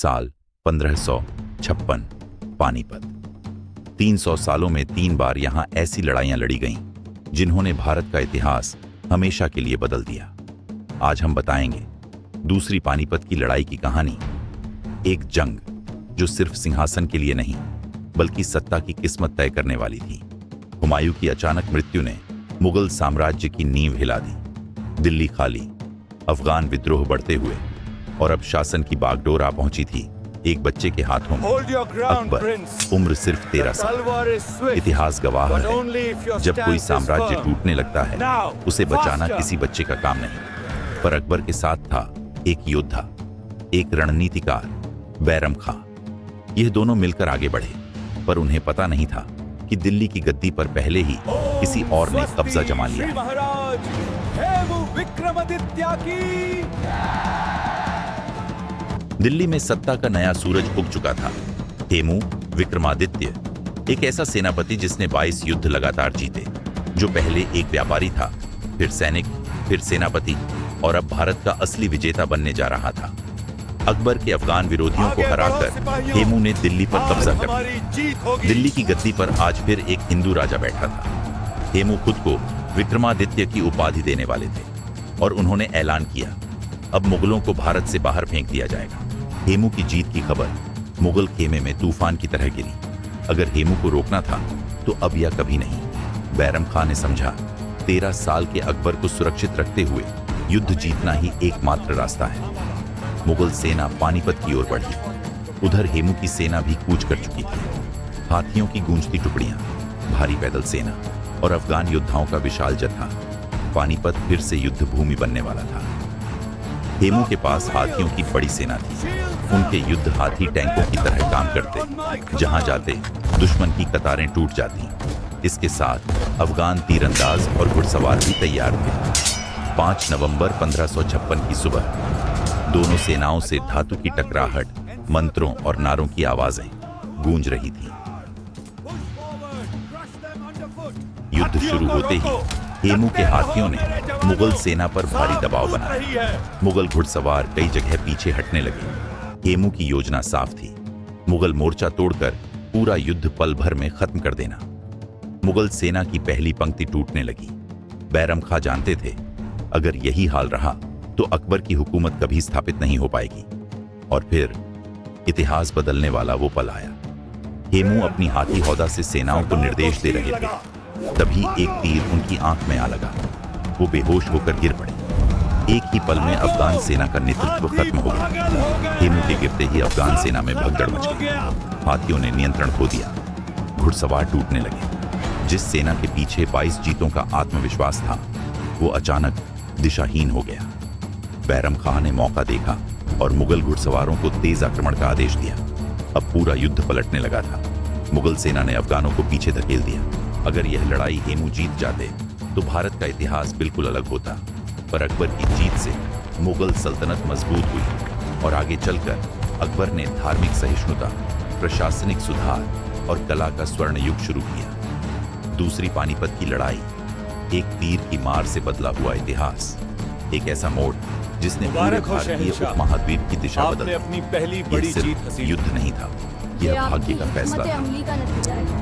साल 1556, पानीपत। 300 सालों में 3 बार यहां ऐसी लड़ाइयां लड़ी गईं जिन्होंने भारत का इतिहास हमेशा के लिए बदल दिया। आज हम बताएंगे दूसरी पानीपत की लड़ाई की कहानी। एक जंग जो सिर्फ सिंहासन के लिए नहीं बल्कि सत्ता की किस्मत तय करने वाली थी। हुमायूं की अचानक मृत्यु ने मुगल साम्राज्य की नींव हिला दी। दिल्ली खाली, अफगान विद्रोह बढ़ते हुए और अब शासन की बागडोर आ पहुंची थी एक बच्चे के हाथों में। अकबर, उम्र सिर्फ 13 साल। इतिहास गवाह है, जब कोई साम्राज्य टूटने लगता है उसे बचाना किसी बच्चे का काम नहीं। पर अकबर के साथ था एक योद्धा, एक रणनीतिकार, बैरम खां। यह दोनों मिलकर आगे बढ़े, पर उन्हें पता नहीं था कि दिल्ली की गद्दी पर पहले ही किसी और ने कब्जा जमा लिया है। दिल्ली में सत्ता का नया सूरज उग चुका था। हेमू विक्रमादित्य, एक ऐसा सेनापति जिसने 22 युद्ध लगातार जीते, जो पहले एक व्यापारी था, फिर सैनिक, फिर सेनापति और अब भारत का असली विजेता बनने जा रहा था। अकबर के अफगान विरोधियों को हराकर हेमू ने दिल्ली पर कब्जा कर लिया। दिल्ली की गद्दी पर आज फिर एक हिंदू राजा बैठा था। हेमू खुद को विक्रमादित्य की उपाधि देने वाले थे और उन्होंने ऐलान किया, अब मुगलों को भारत से बाहर फेंक दिया जाएगा। हेमू की जीत की खबर मुगल खेमे में तूफान की तरह गिरी। अगर हेमू को रोकना था तो अब या कभी नहीं। बैरम खां ने समझा, 13 साल के अकबर को सुरक्षित रखते हुए युद्ध जीतना ही एकमात्र रास्ता है। मुगल सेना पानीपत की ओर बढ़ी। उधर हेमू की सेना भी कूच कर चुकी थी। हाथियों की गूंजती टुकड़ियां, भारी पैदल सेना और अफगान योद्धाओं का विशाल जत्था। पानीपत फिर से युद्ध भूमि बनने वाला था। हेमू के पास हाथियों की बड़ी सेना थी। उनके युद्ध हाथी टैंकों की तरह काम करते, जहां जाते दुश्मन की कतारें टूट जाती। इसके साथ अफगान तीरंदाज और घुड़सवार भी तैयार थे। 5 नवंबर 1556 की सुबह दोनों सेनाओं से धातु की टकराहट, मंत्रों और नारों की आवाजें गूंज रही थी। युद्ध शुरू होते ही हेमू के हाथियों ने मुगल सेना पर भारी दबाव बनाया। मुगल घुड़सवार कई जगह पीछे हटने लगे। हेमू की योजना साफ थी, मुगल मोर्चा तोड़कर पूरा युद्ध पल भर में खत्म कर देना। मुगल सेना की पहली पंक्ति टूटने लगी। बैरम खां जानते थे, अगर यही हाल रहा तो अकबर की हुकूमत कभी स्थापित नहीं हो पाएगी। और फिर इतिहास बदलने वाला वो पल आया। हेमू अपनी हाथी हौदा से सेनाओं को निर्देश दे रहे थे, तभी एक तीर उनकी आंख में आ लगा। वो बेहोश होकर गिर पड़े। एक ही पल में अफगान सेना का नेतृत्व खत्म हो गया। हेमू के गिरते ही अफगान सेना में भगदड़ मच गई। हाथियों ने नियंत्रण खो दिया, घुड़सवार टूटने लगे। जिस सेना के पीछे 22 जीतों का आत्मविश्वास था, वो अचानक दिशाहीन हो गया। बैरम खां ने मौका देखा और मुगल घुड़सवारों को तेज आक्रमण का आदेश दिया। अब पूरा युद्ध पलटने लगा था। मुगल सेना ने अफगानों को पीछे धकेल दिया। अगर यह लड़ाई हेमू जीत जाते तो भारत का इतिहास बिल्कुल अलग होता। पर अकबर की जीत से मुगल सल्तनत मजबूत हुई और आगे चलकर अकबर ने धार्मिक सहिष्णुता, प्रशासनिक सुधार और कला का स्वर्ण युग शुरू किया। दूसरी पानीपत की लड़ाई एक तीर की मार से बदला हुआ इतिहास, एक ऐसा मोड़ जिसने पूरे भारतीय उपमहाद्वीप की दिशा बदल दी। अपनी पहली बड़ी जीत हासिल। युद्ध नहीं था, यह भाग्य का फैसला था।